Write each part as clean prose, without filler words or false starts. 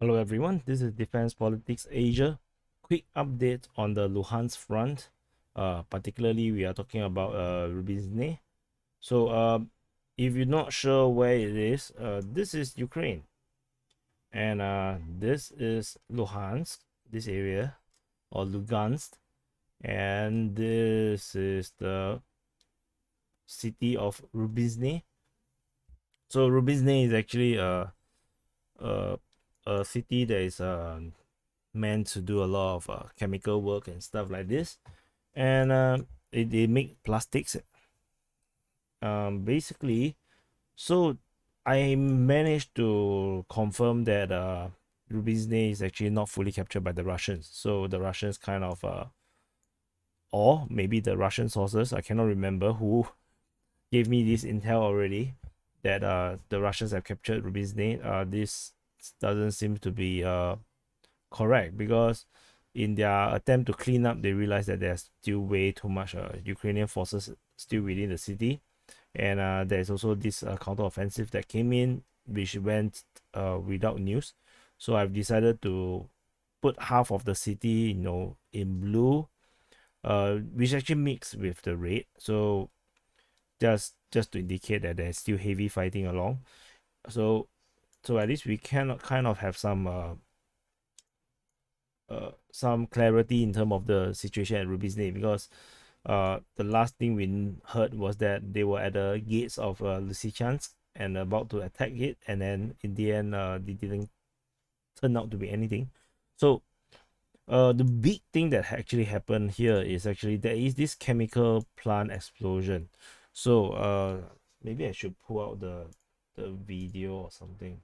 Hello everyone, this is Defense Politics Asia. Quick update on the Luhansk Front. Particularly, we are talking about Rubizhne. So, if you're not sure where it is, this is Ukraine, and this is Luhansk, this area, or Lugansk, and this is the city of Rubizhne. So, Rubizhne is actually a, a city that is meant to do a lot of chemical work and stuff like this, and they make plastics. Basically, so I managed to confirm that Rubizhne is actually not fully captured by the Russians. So the Russians kind of or maybe the Russian sources, I cannot remember who gave me this intel already, that the Russians have captured Rubizhne. This doesn't seem to be correct, because in their attempt to clean up, they realized that there's still way too much Ukrainian forces still within the city, and there's also this counter-offensive that came in, which went without news. So I've decided to put half of the city, in blue, which actually mixed with the red. So just to indicate that there's still heavy fighting along. So at least we can kind of have some clarity in terms of the situation at Rubizhne, because the last thing we heard was that they were at the gates of Lysychansk and about to attack it, and then in the end, they didn't turn out to be anything. So the big thing that actually happened here is actually there is this chemical plant explosion. So maybe I should pull out the video or something.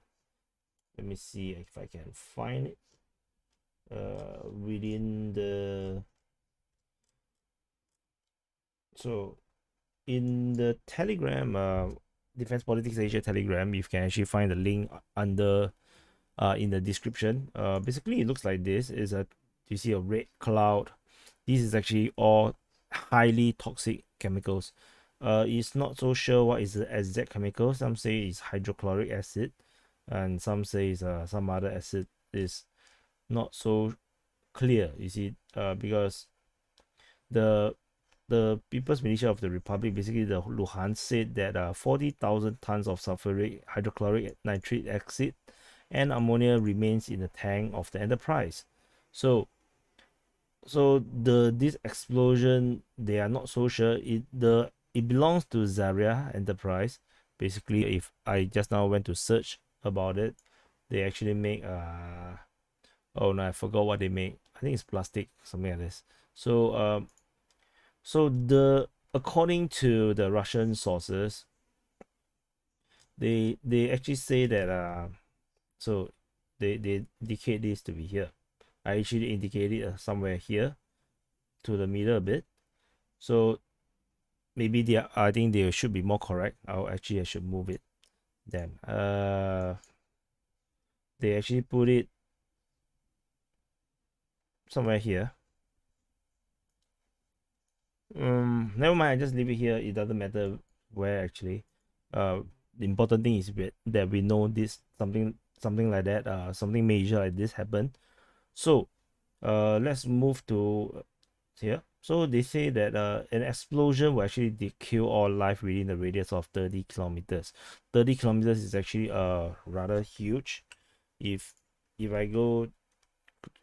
Let me see if I can find it within the. So in the Telegram, Defense Politics Asia Telegram, you can actually find the link under in the description. Basically, it looks like this. Is a You see a red cloud. This is actually all highly toxic chemicals. It's not so sure what is the exact chemical. Some say it's hydrochloric acid, and some say it's some other acid. Is not so clear. You see, because the People's Militia of the Republic, basically the Luhansk, said that 40,000 tons of sulfuric hydrochloric nitric acid and ammonia remains in the tank of the Enterprise. So this explosion, they are not so sure. It belongs to Zarya Enterprise. Basically, if I just now went to search about it, they actually make oh no, I forgot what they make. I think it's plastic, something like this. So according to the Russian sources, they actually say that so they indicate this to be here. I actually indicated somewhere here to the middle a bit. So maybe I think they should be more correct. I should move it. Then they actually put it somewhere here. Never mind, I just leave it here. It doesn't matter where actually. The important thing is that we know this something like that, something major like this happened. So let's move to here. So they say that an explosion will actually kill all life within the radius of 30 kilometers. 30 kilometers is actually rather huge. If I go,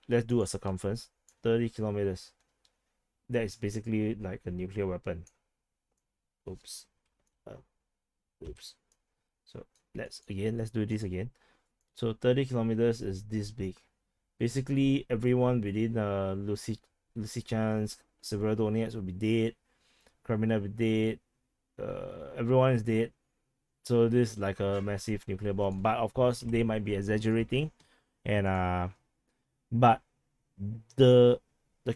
let's do a circumference. 30 kilometers, that is basically like a nuclear weapon. Oops. uh, Oops. So let's do this again. So 30 kilometers is this big. Basically, everyone within Lysychansk, Severodonetsk will be dead. Crimea will be dead. Everyone is dead. So this is like a massive nuclear bomb. But of course, they might be exaggerating, and but the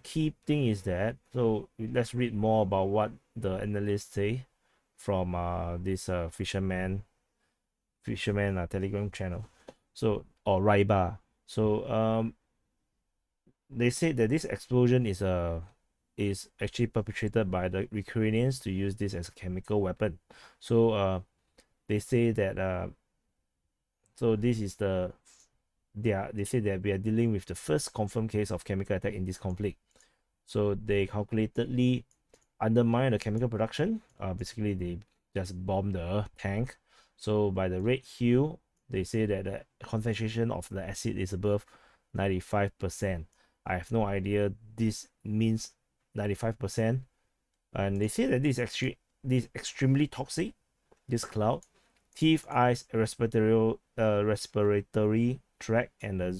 key thing is that, so let's read more about what the analysts say from this fisherman Telegram channel. So, or Raiba. So they say that this explosion is actually perpetrated by the Ukrainians to use this as a chemical weapon. So they say that so this is they say that we are dealing with the first confirmed case of chemical attack in this conflict. So they calculatedly undermine the chemical production. Basically, they just bomb the tank. So by the red hue, they say that the concentration of the acid is above 95%. I have no idea this means 95%. And they say that this is extremely toxic, this cloud. Teeth, eyes, respiratory tract, and the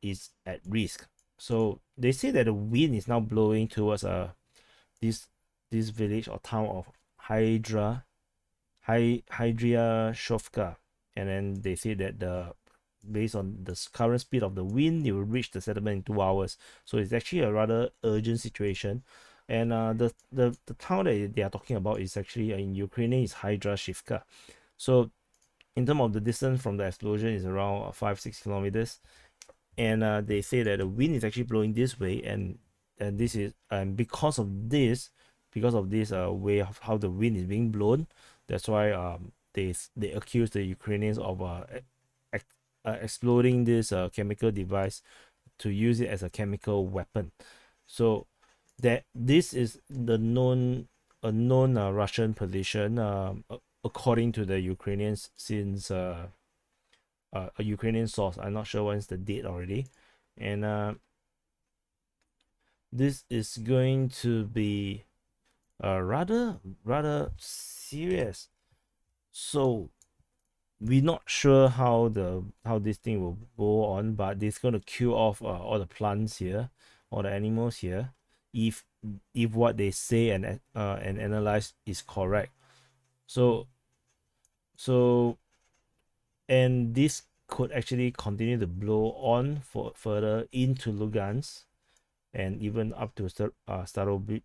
is at risk. So they say that the wind is now blowing towards this this village or town of Hydria Shovka, and then they say that the based on the current speed of the wind, it will reach the settlement in 2 hours. So it's actually a rather urgent situation. And the town that they are talking about is actually in Ukrainian is Hydra Shivka. So in terms of the distance from the explosion is around 5-6 kilometers, and they say that the wind is actually blowing this way, and this is because of this way of how the wind is being blown, that's why they accuse the Ukrainians of exploding this chemical device to use it as a chemical weapon. So that this is the known Russian position, according to the Ukrainians, since a Ukrainian source. I'm not sure when's the date already, and this is going to be rather serious. So we're not sure how this thing will go on, but it's going to kill off all the plants here, all the animals here, if what they say and analyze is correct. So and this could actually continue to blow on for further into Lugansk and even up to Starobilsk.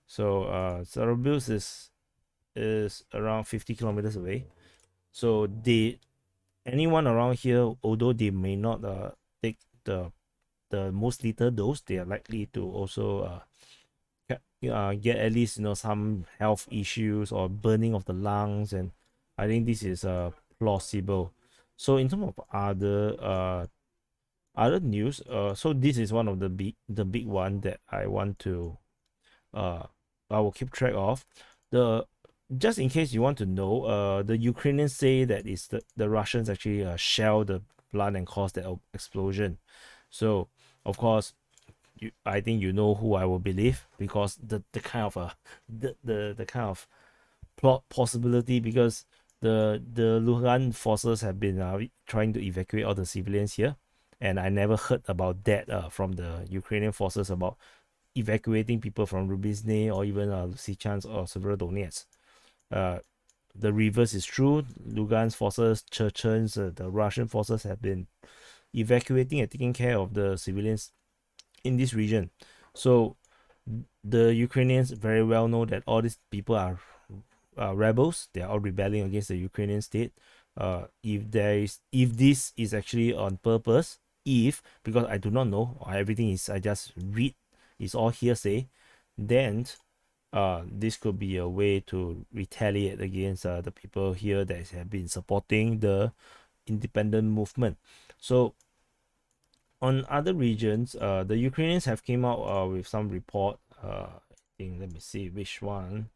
So Starobilsk is around 50 kilometers away. So anyone around here, although they may not take the most lethal dose, they are likely to also get at least some health issues or burning of the lungs, and I think this is plausible. So in terms of other news, so this is one of the big one that I want to I will keep track of. The Just in case you want to know, the Ukrainians say that it's the Russians actually shell the plant and cause the explosion. So of course, I think you know who I will believe, because the kind of the kind of plot possibility, because the Luhansk forces have been trying to evacuate all the civilians here, and I never heard about that from the Ukrainian forces about evacuating people from Rubizhne or even Lysychansk or Severodonetsk. The reverse is true. Lugansk forces, Chechens, the Russian forces have been evacuating and taking care of the civilians in this region. So the Ukrainians very well know that all these people are rebels. They are all rebelling against the Ukrainian state. If this is actually on purpose, because I do not know, everything is I just read, it's all hearsay, then this could be a way to retaliate against the people here that have been supporting the independent movement. So on other regions, the Ukrainians have came out with some report. I think, let me see which one.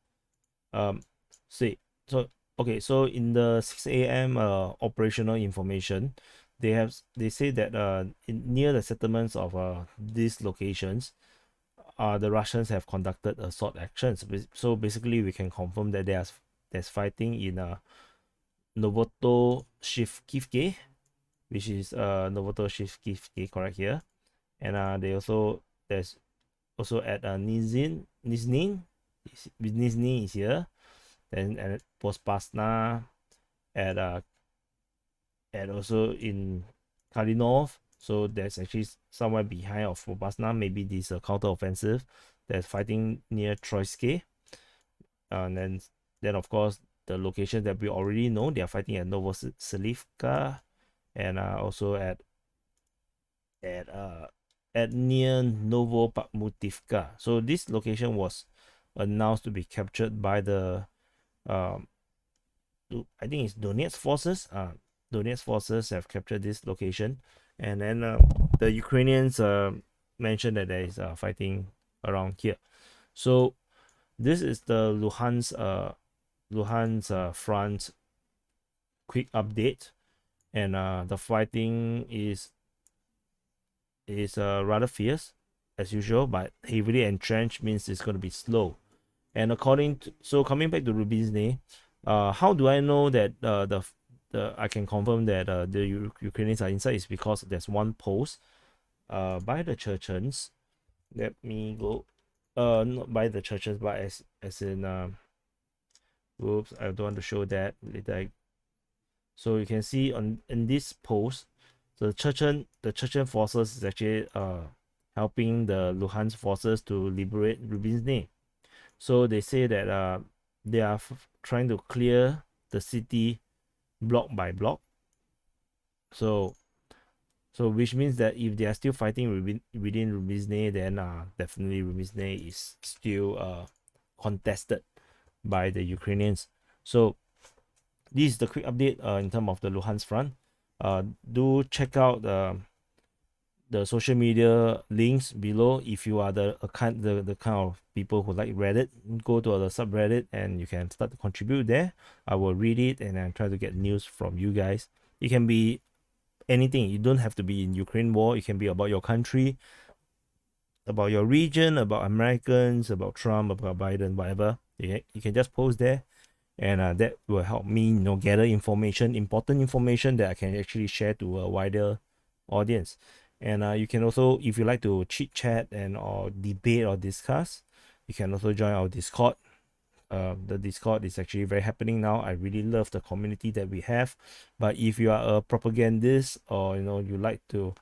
See, so okay, so in the 6 a.m. Operational information, they say that near the settlements of these locations, the Russians have conducted assault actions. So basically, we can confirm that there's fighting in Novotoshivkivke, which is Novotoshivkivke, correct here, and there's also at Nizhny is here, then at Pospasna, at also in Kalinov. So there's actually somewhere behind of Popasna, maybe this counter-offensive that's fighting near Troitsky. And then of course the location that we already know, they are fighting at Novoselivka, and also at near Novopakhmutivka. So this location was announced to be captured by the I think it's Donetsk forces. Donetsk forces have captured this location, and then the Ukrainians mentioned that there is fighting around here. So this is the Luhansk front quick update, and the fighting is rather fierce as usual, but heavily entrenched means it's going to be slow. And according to, so coming back to Rubizhne, how do I know that the I can confirm that the Ukrainians are inside is because there's one post by the Chechens. Let me go not by the Chechens, but as in oops, I don't want to show that later. So you can see on in this post, the Chechen forces is actually helping the Luhansk forces to liberate Rubizhne. So they say that they are trying to clear the city block by block. So which means that if they are still fighting within Rubizhne, then definitely Rubizhne is still contested by the Ukrainians. So this is the quick update in terms of the Luhansk front. Do check out the social media links below if you are the kind of people who like Reddit. Go to the subreddit and you can start to contribute there. I will read it and then try to get news from you guys. It can be anything. You don't have to be in Ukraine war. It can be about your country, about your region, about Americans, about Trump, about Biden, whatever. You can just post there, and that will help me gather information, important information that I can actually share to a wider audience. And you can also, if you like to chit chat and or debate or discuss, you can also join our Discord. The Discord is actually very happening now. I really love the community that we have. But if you are a propagandist, or you like to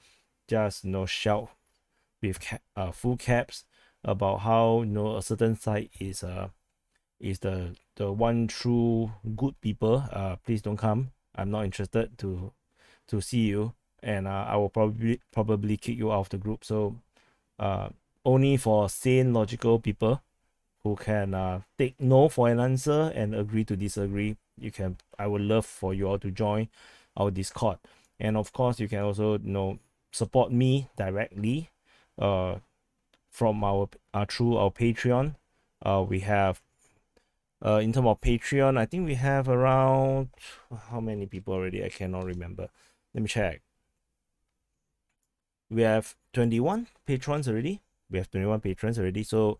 just shout with full caps about how a certain site is the one true good people, please don't come. I'm not interested to see you, and I will probably kick you out of the group. So only for sane, logical people who can take no for an answer and agree to disagree. I would love for you all to join our Discord. And of course, you can also support me directly from our through our Patreon. We have in terms of Patreon, I think we have around how many people already? I cannot remember. Let me check. We have 21 patrons already. So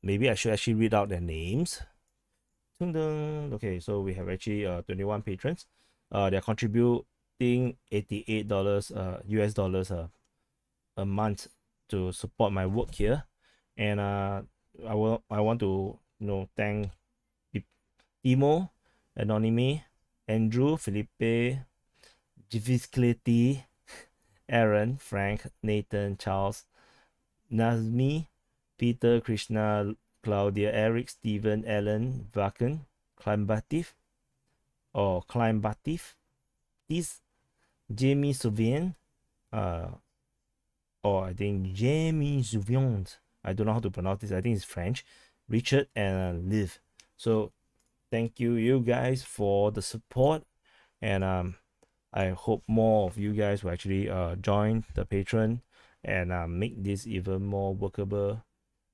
maybe I should actually read out their names. Okay, so we have actually 21 patrons. They're contributing $88 US dollars a month to support my work here. And I want to thank Timo, Anonyme, Andrew, Felipe, Jiviskleti, Aaron, Frank, Nathan, Charles, Nazmi, Peter, Krishna, Claudia, Eric, Stephen, Ellen, Vaken, Climbatif, this Jamie Souvian, or I think Jamie Souvian. I don't know how to pronounce this. I think it's French. Richard and Liv. So thank you guys for the support, and I hope more of you guys will actually join the Patreon and make this even more workable,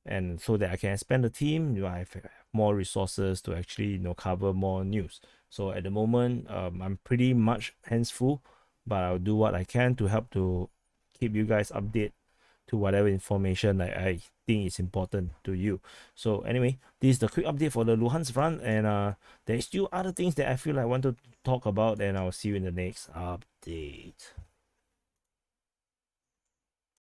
and so that I can expand the team. I have more resources to actually cover more news. So at the moment, I'm pretty much hands full, but I'll do what I can to help to keep you guys updated to whatever information that I think is important to you. So anyway, this is the quick update for the Luhansk front, and there's still other things that I feel like I want to talk about, and I'll see you in the next update.